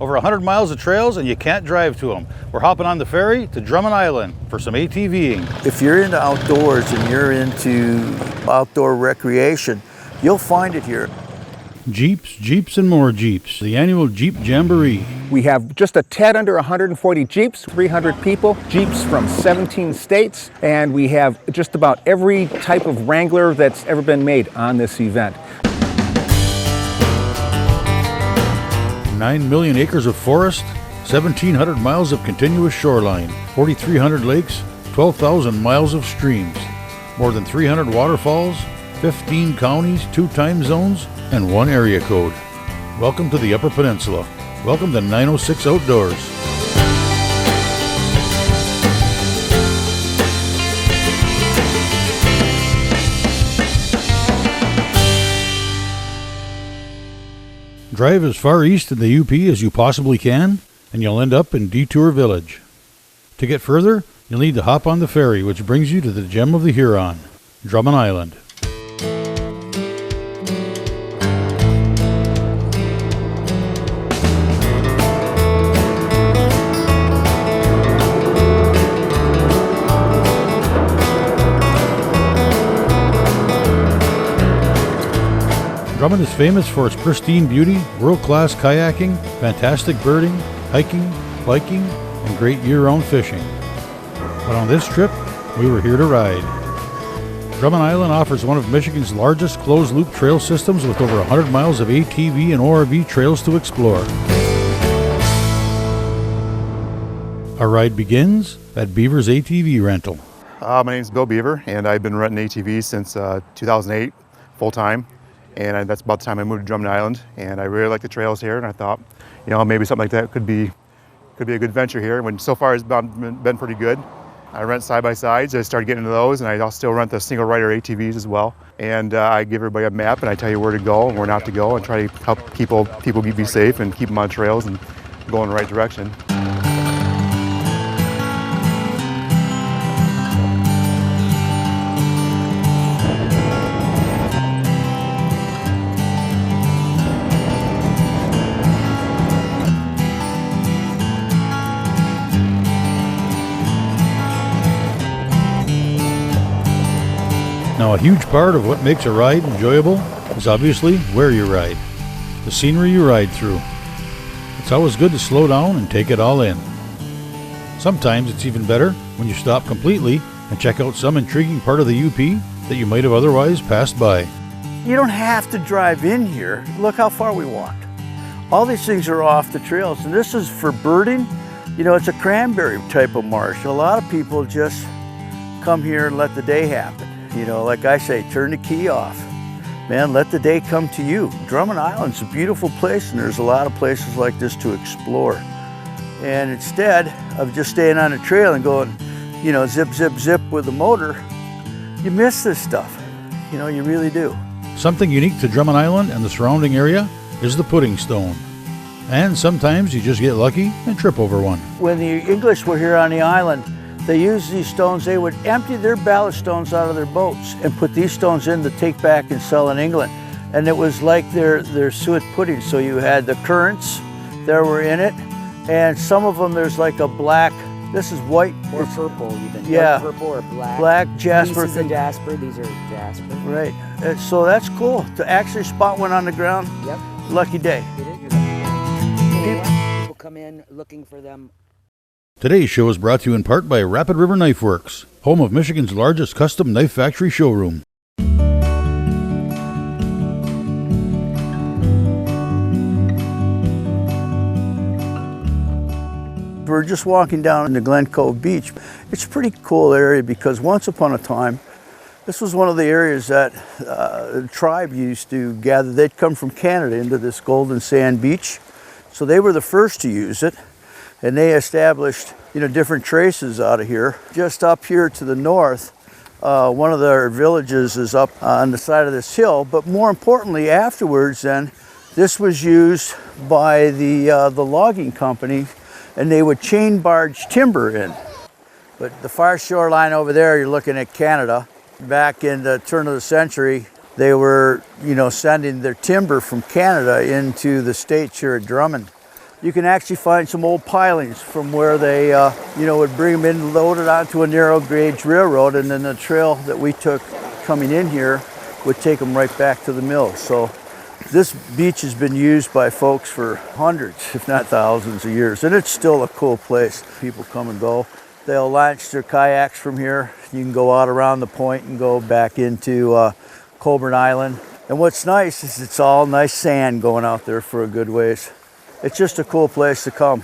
Over 100 miles of trails and you can't drive to them. We're hopping on the ferry to Drummond Island for some ATVing. If you're into outdoors and you're into outdoor recreation, you'll find it here. Jeeps, Jeeps, and more Jeeps. The annual Jeep Jamboree. We have just a tad under 140 Jeeps, 300 people, Jeeps from 17 states, and we have just about every type of Wrangler that's ever been made on this event. 9 million acres of forest, 1,700 miles of continuous shoreline, 4,300 lakes, 12,000 miles of streams, more than 300 waterfalls, 15 counties, 2 time zones, and 1 area code. Welcome to the Upper Peninsula. Welcome to 906 Outdoors. Drive as far east in the UP as you possibly can, and you'll end up in Detour Village. To get further, you'll need to hop on the ferry, which brings you to the gem of the Huron, Drummond Island. Drummond is famous for its pristine beauty, world-class kayaking, fantastic birding, hiking, biking, and great year-round fishing. But on this trip, we were here to ride. Drummond Island offers one of Michigan's largest closed-loop trail systems with over 100 miles of ATV and ORV trails to explore. Our ride begins at Beaver's ATV rental. My name is Bill Beaver, and I've been renting ATVs since 2008, full-time. And that's about the time I moved to Drummond Island, and I really like the trails here, and I thought, maybe something like that could be a good venture here. When so far it's been pretty good. I rent side-by-sides. I started getting into those, and I still rent the single rider ATVs as well. And I give everybody a map, and I tell you where to go and where not to go, and try to help people be safe and keep them on trails and go in the right direction. Now, a huge part of what makes a ride enjoyable is obviously where you ride, the scenery you ride through. It's always good to slow down and take it all in. Sometimes it's even better when you stop completely and check out some intriguing part of the UP that you might have otherwise passed by. You don't have to drive in here. Look how far we walked. All these things are off the trails, and this is for birding. It's a cranberry type of marsh. A lot of people just come here and let the day happen. Like I say, turn the key off. Man, let the day come to you. Drummond Island's a beautiful place, and there's a lot of places like this to explore. And instead of just staying on the trail and going, zip, zip, zip with the motor, you miss this stuff. You really do. Something unique to Drummond Island and the surrounding area is the pudding stone. And sometimes you just get lucky and trip over one. When the English were here on the island, they used these stones. They would empty their ballast stones out of their boats and put these stones in to take back and sell in England. And it was like their suet pudding. So you had the currants that were in it, and some of them there's like a black, this is white. Or purple even. Yeah. Or purple or black. Black jasper. This is a jasper, these are jasper. Right. And so that's cool. To actually spot one on the ground, Yep. lucky day. It is. People come in looking for them. Today's show is brought to you in part by Rapid River Knife Works, home of Michigan's largest custom knife factory showroom. We're just walking down in the Glen Cove Beach. It's a pretty cool area because once upon a time, this was one of the areas that the tribe used to gather. They'd come from Canada into this golden sand beach. So they were the first to use it. And they established, different traces out of here. Just up here to the north, one of their villages is up on the side of this hill. But more importantly, afterwards, then, this was used by the logging company, and they would chain barge timber in. But the far shoreline over there, you're looking at Canada. Back in the turn of the century, they were, sending their timber from Canada into the States here at Drummond. You can actually find some old pilings from where they, would bring them in, loaded onto a narrow gauge railroad, and then the trail that we took coming in here would take them right back to the mill. So this beach has been used by folks for hundreds, if not thousands of years, and it's still a cool place. People come and go. They'll launch their kayaks from here. You can go out around the point and go back into Colburn Island. And what's nice is it's all nice sand going out there for a good ways. It's just a cool place to come.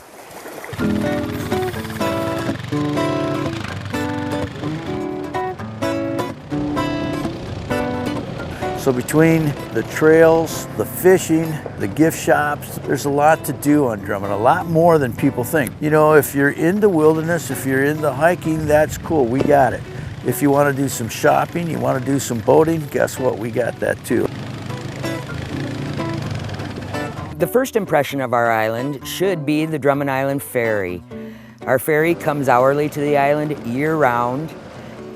So between the trails, the fishing, the gift shops, there's a lot to do on Drummond, a lot more than people think. You know, if you're into wilderness, if you're into hiking, that's cool, we got it. If you want to do some shopping, you want to do some boating, guess what, we got that too. The first impression of our island should be the Drummond Island Ferry. Our ferry comes hourly to the island year-round,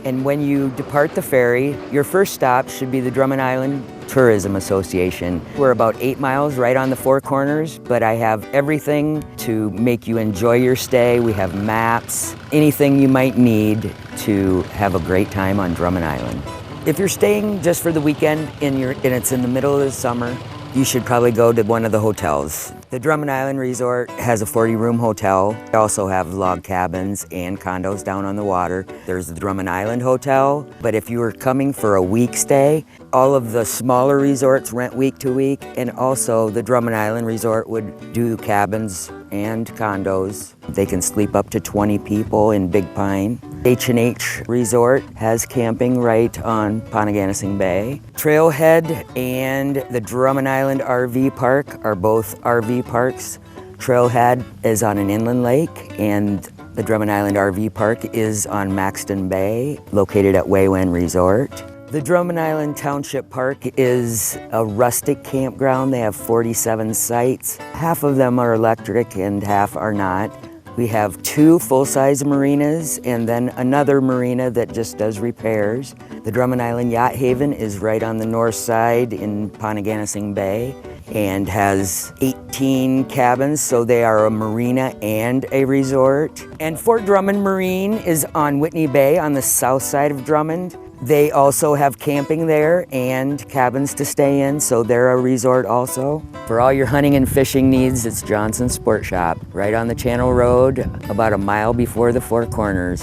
and when you depart the ferry, your first stop should be the Drummond Island Tourism Association. We're about 8 miles right on the Four Corners, but I have everything to make you enjoy your stay. We have maps, anything you might need to have a great time on Drummond Island. If you're staying just for the weekend and it's in the middle of the summer, you should probably go to one of the hotels. The Drummond Island Resort has a 40-room hotel. They also have log cabins and condos down on the water. There's the Drummond Island Hotel, but if you were coming for a week stay, all of the smaller resorts rent week to week, and also the Drummond Island Resort would do cabins and condos. They can sleep up to 20 people in Big Pine. H&H Resort has camping right on Pontiganissing Bay. Trailhead and the Drummond Island RV Park are both RV parks. Trailhead is on an inland lake, and the Drummond Island RV Park is on Maxton Bay, located at Waywen Resort. The Drummond Island Township Park is a rustic campground. They have 47 sites. Half of them are electric and half are not. We have 2 full-size marinas and then another marina that just does repairs. The Drummond Island Yacht Haven is right on the north side in Pontiganissing Bay and has 18 cabins, so they are a marina and a resort. And Fort Drummond Marine is on Whitney Bay on the south side of Drummond. They also have camping there and cabins to stay in, so they're a resort also. For all your hunting and fishing needs, it's Johnson's Sport Shop, right on the Channel Road, about a mile before the Four Corners.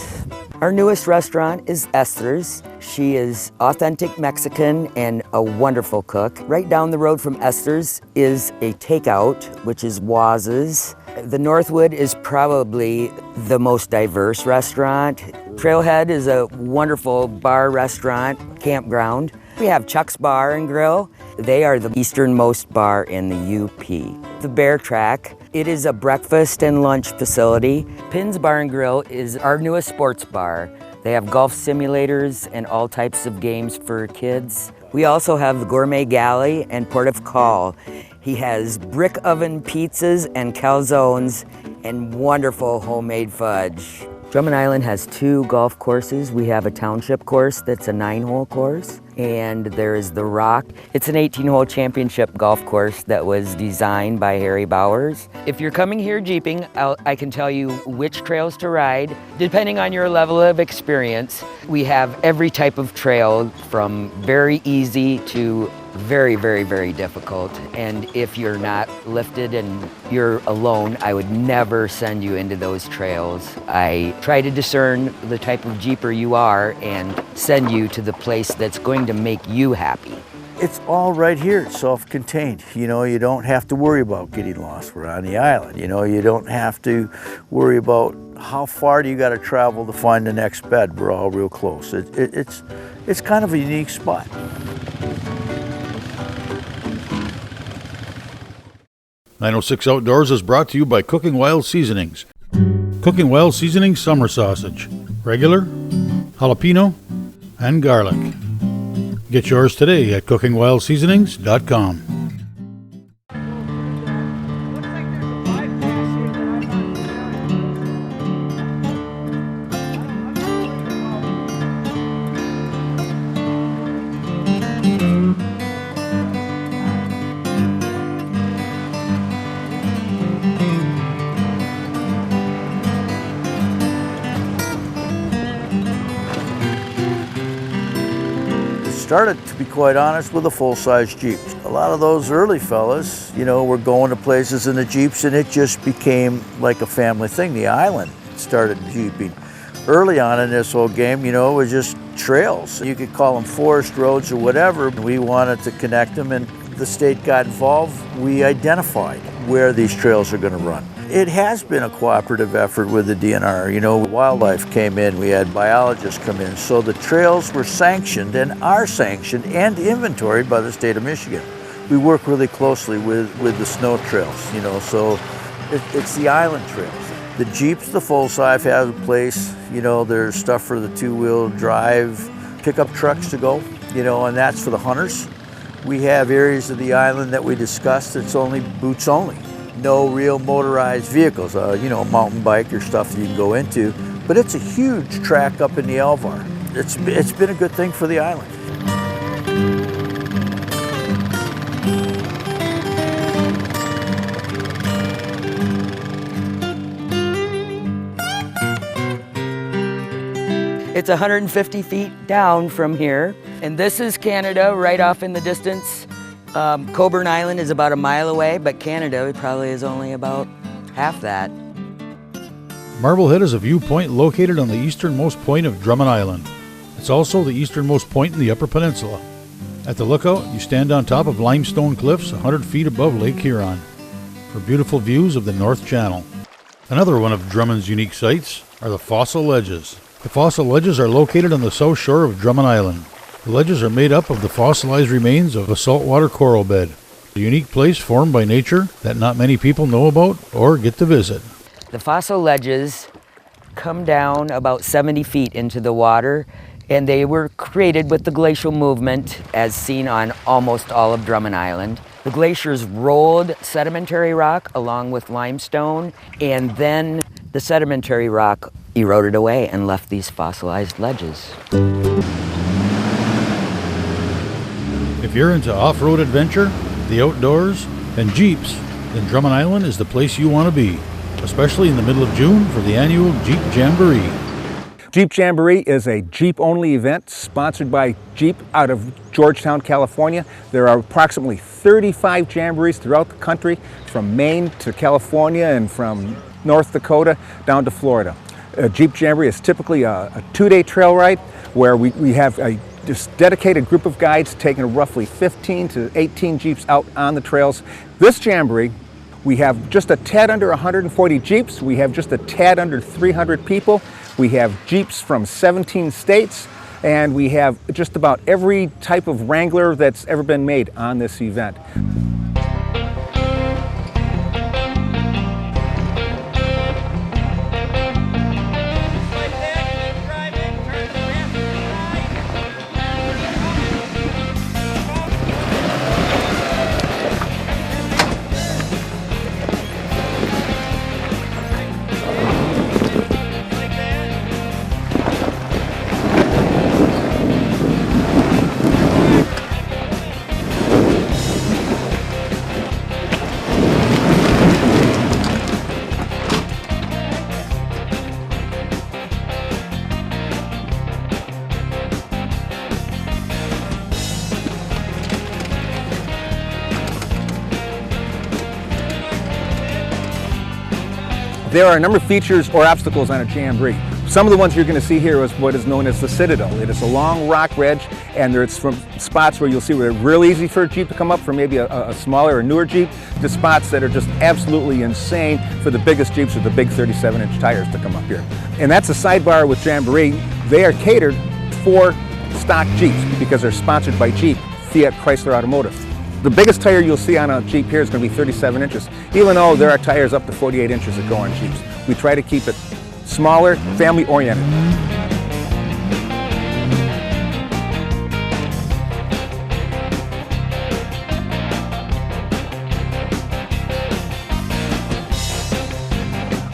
Our newest restaurant is Esther's. She is authentic Mexican and a wonderful cook. Right down the road from Esther's is a takeout, which is Waz's. The Northwood is probably the most diverse restaurant. Trailhead is a wonderful bar, restaurant, campground. We have Chuck's Bar and Grill. They are the easternmost bar in the UP. The Bear Track, it is a breakfast and lunch facility. Pinn's Bar and Grill is our newest sports bar. They have golf simulators and all types of games for kids. We also have the Gourmet Galley and Port of Call. He has brick oven pizzas and calzones and wonderful homemade fudge. Drummond Island has 2 golf courses. We have a township course that's a 9-hole course, and there is the Rock. It's an 18-hole championship golf course that was designed by Harry Bowers. If you're coming here jeeping, I can tell you which trails to ride. Depending on your level of experience, we have every type of trail from very easy to very, very, very difficult. And if you're not lifted and you're alone, I would never send you into those trails. I try to discern the type of jeeper you are and send you to the place that's going to make you happy. It's all right here, it's self-contained. You know, you don't have to worry about getting lost. We're on the island. You know, you don't have to worry about how far do you got to travel to find the next bed. We're all real close. It's kind of a unique spot. .906 Outdoors is brought to you by Cooking Wild Seasonings. Cooking Wild Seasonings summer sausage. Regular, jalapeno, and garlic. Get yours today at cookingwildseasonings.com. started, to be quite honest, with a full-size Jeep. A lot of those early fellas, you know, were going to places in the Jeeps, and it just became like a family thing. The island started Jeeping. Early on in this whole game, you know, it was just trails. You could call them forest roads or whatever. We wanted to connect them, and the state got involved. We identified where these trails are going to run. It has been a cooperative effort with the DNR. You know, wildlife came in, we had biologists come in. So the trails were sanctioned and are sanctioned and inventoried by the state of Michigan. We work really closely with the snow trails, you know, so it's the island trails. The Jeeps, the full-size, have a place. You know, there's stuff for the two-wheel drive pickup trucks to go, you know, and that's for the hunters. We have areas of the island that we discussed that's only boots only. No real motorized vehicles, you know, mountain bike or stuff that you can go into. But it's a huge track up in the Alvar. It's been a good thing for the island. It's 150 feet down from here. And this is Canada right off in the distance. Coburn Island is about a mile away, but Canada probably is only about half that. Marblehead is a viewpoint located on the easternmost point of Drummond Island. It's also the easternmost point in the Upper Peninsula. At the lookout, you stand on top of limestone cliffs 100 feet above Lake Huron for beautiful views of the North Channel. Another one of Drummond's unique sites are the fossil ledges. The fossil ledges are located on the south shore of Drummond Island. The ledges are made up of the fossilized remains of a saltwater coral bed, a unique place formed by nature that not many people know about or get to visit. The fossil ledges come down about 70 feet into the water, and they were created with the glacial movement as seen on almost all of Drummond Island. The glaciers rolled sedimentary rock along with limestone, and then the sedimentary rock eroded away and left these fossilized ledges. If you're into off-road adventure, the outdoors, and Jeeps, then Drummond Island is the place you want to be, especially in the middle of June for the annual Jeep Jamboree. Jeep Jamboree is a Jeep-only event sponsored by Jeep out of Georgetown, California. There are approximately 35 Jamborees throughout the country, from Maine to California and from North Dakota down to Florida. A Jeep Jamboree is typically a two-day trail ride where we have a dedicated group of guides taking roughly 15 to 18 Jeeps out on the trails. This Jamboree, we have just a tad under 140 Jeeps. We have just a tad under 300 people. We have Jeeps from 17 states, and we have just about every type of Wrangler that's ever been made on this event. There are a number of features or obstacles on a Jamboree. Some of the ones you're going to see here is what is known as the Citadel. It is a long rock ledge, and it's from spots where you'll see where it's real easy for a Jeep to come up, for maybe a smaller or newer Jeep, to spots that are just absolutely insane for the biggest Jeeps with the big 37-inch tires to come up here. And that's a sidebar with Jamboree. They are catered for stock Jeeps because they're sponsored by Jeep, Fiat Chrysler Automotive. The biggest tire you'll see on a Jeep here is going to be 37 inches, even though there are tires up to 48 inches that go on Jeeps. We try to keep it smaller, family-oriented.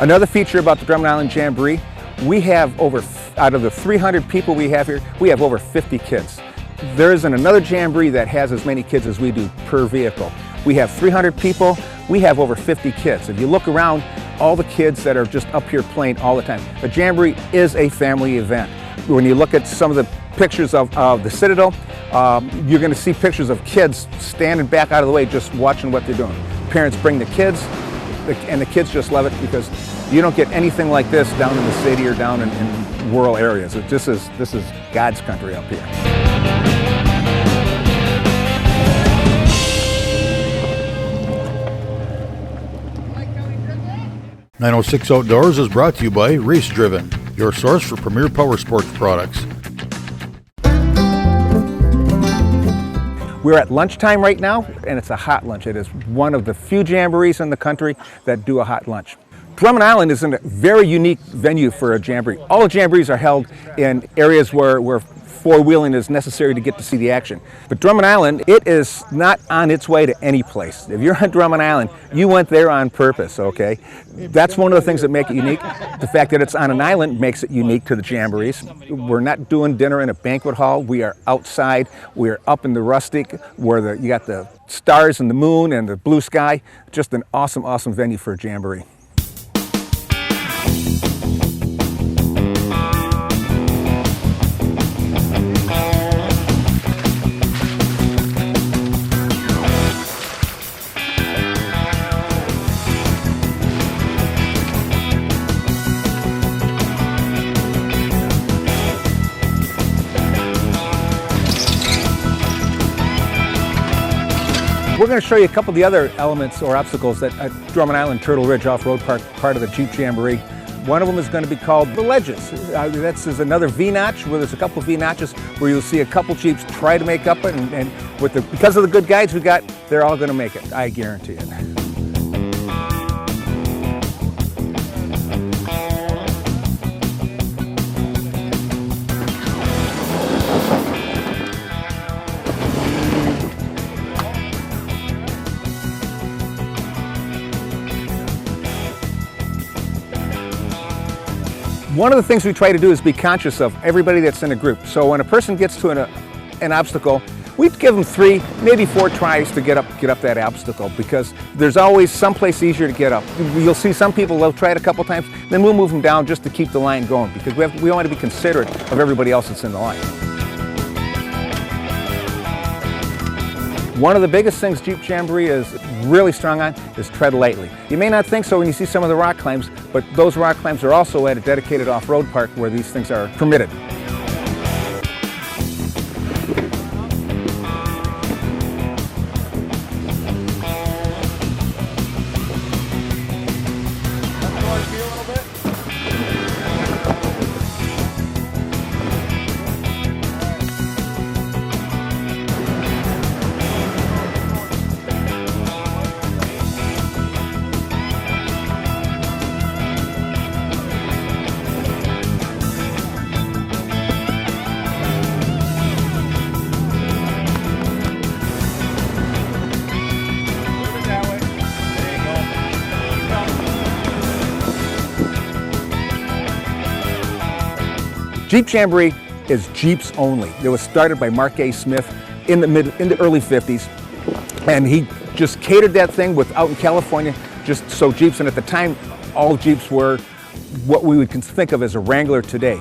Another feature about the Drummond Island Jamboree, we have out of the 300 people we have here, we have over 50 kids. There isn't another Jamboree that has as many kids as we do per vehicle. We have 300 people, we have over 50 kids. If you look around, all the kids that are just up here playing all the time. A Jamboree is a family event. When you look at some of the pictures of the Citadel. You're going to see pictures of kids standing back out of the way just watching what they're doing. Parents bring the kids, and the kids just love it because you don't get anything like this down in the city or down in rural areas. This is God's country up here. 906 Outdoors is brought to you by Race Driven, your source for premier power sports products. We're at lunchtime right now, and it's a hot lunch. It is one of the few jamborees in the country that do a hot lunch. Drummond Island is a very unique venue for a jamboree. All jamborees are held in areas where four-wheeling is necessary to get to see the action. But Drummond Island, it is not on its way to any place. If you're on Drummond Island, you went there on purpose, okay? That's one of the things that make it unique. The fact that it's on an island makes it unique to the jamborees. We're not doing dinner in a banquet hall. We are outside. We're up in the rustic where you got the stars and the moon and the blue sky. Just an awesome, awesome venue for a jamboree. We're going to show you a couple of the other elements or obstacles that at Drummond Island Turtle Ridge Off-Road Park, part of the Jeep Jamboree. One of them is going to be called the ledges. That's another V-notch, where there's a couple of V-notches where you'll see a couple Jeeps try to make up it, and because of the good guides we got, they're all going to make it, I guarantee it. One of the things we try to do is be conscious of everybody that's in a group. So when a person gets to an obstacle, we give them 3, maybe 4 tries to get up that obstacle, because there's always someplace easier to get up. You'll see some people, they'll try it a couple times, then we'll move them down just to keep the line going, because we want to be considerate of everybody else that's in the line. One of the biggest things Jeep Jamboree is really strong on is tread lightly. You may not think so when you see some of the rock climbs, but those rock climbs are also at a dedicated off-road park where these things are permitted. Jeep Jamboree is Jeeps only. It was started by Mark A. Smith in the early 50s, and he just catered that thing out in California just so Jeeps, and at the time all Jeeps were what we would think of as a Wrangler today.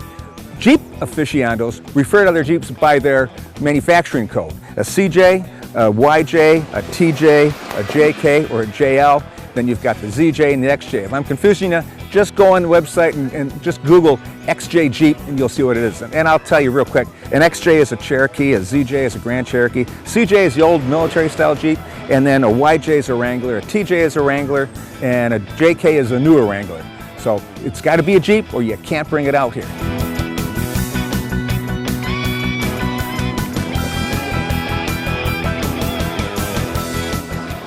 Jeep aficionados refer to their Jeeps by their manufacturing code: a CJ, a YJ, a TJ, a JK, or a JL. Then you've got the ZJ and the XJ. If I'm confusing you, just go on the website and just Google XJ Jeep and you'll see what it is. And I'll tell you real quick, an XJ is a Cherokee, a ZJ is a Grand Cherokee, CJ is the old military style Jeep, and then a YJ is a Wrangler, a TJ is a Wrangler, and a JK is a newer Wrangler. So it's got to be a Jeep or you can't bring it out here.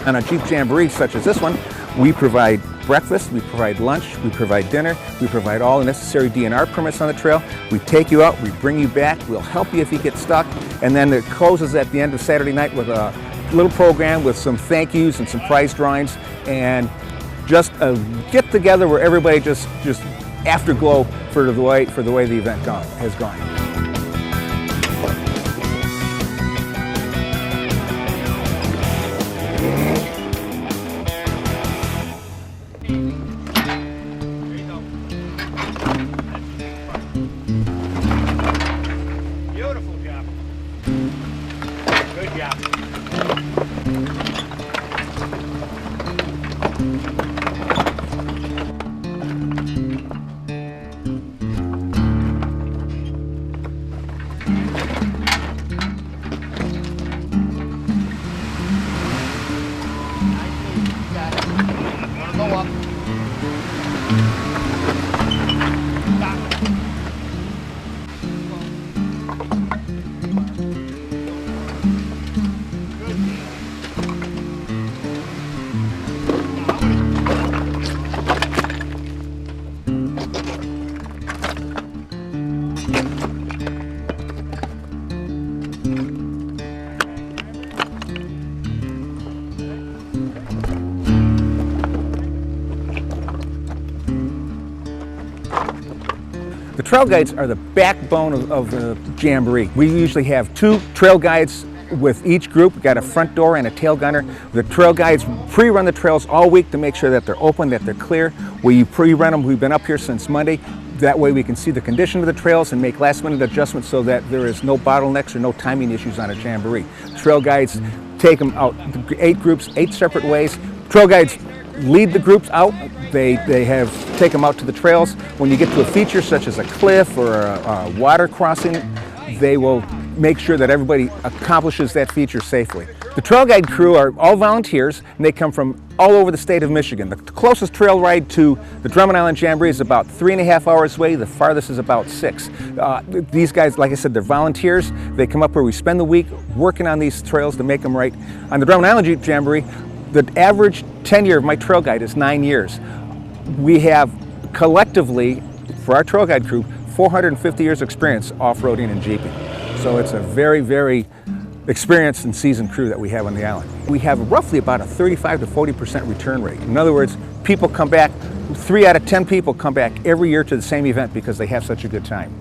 On a Jeep Jamboree such as this one, we provide breakfast, we provide lunch, we provide dinner, we provide all the necessary DNR permits on the trail. We take you out, we bring you back, we'll help you if you get stuck, and then it closes at the end of Saturday night with a little program with some thank yous and some prize drawings, and just a get together where everybody just afterglow for the way the event has gone. Beautiful. The trail guides are the backbone of the Jamboree. We usually have 2 trail guides with each group. We've got a front door and a tail gunner. The trail guides pre-run the trails all week to make sure that they're open, that they're clear. We pre-run them. We've been up here since Monday. That way we can see the condition of the trails and make last-minute adjustments so that there is no bottlenecks or no timing issues on a Jamboree. Trail guides take them out, 8 groups, 8 separate ways. Trail guides lead the groups out. They take them out to the trails. When you get to a feature such as a cliff or a water crossing, they will make sure that everybody accomplishes that feature safely. The trail guide crew are all volunteers, and they come from all over the state of Michigan. The closest trail ride to the Drummond Island Jamboree is about 3.5 hours away. The farthest is about 6. These guys, like I said, they're volunteers. They come up where we spend the week working on these trails to make them right. On the Drummond Island Jamboree, the average tenure of my trail guide is 9 years. We have collectively, for our trail guide crew, 450 years experience off-roading and jeeping. So it's a very, very experienced and seasoned crew that we have on the island. We have roughly about a 35 to 40% return rate. In other words, people come back, 3 out of 10 people come back every year to the same event because they have such a good time.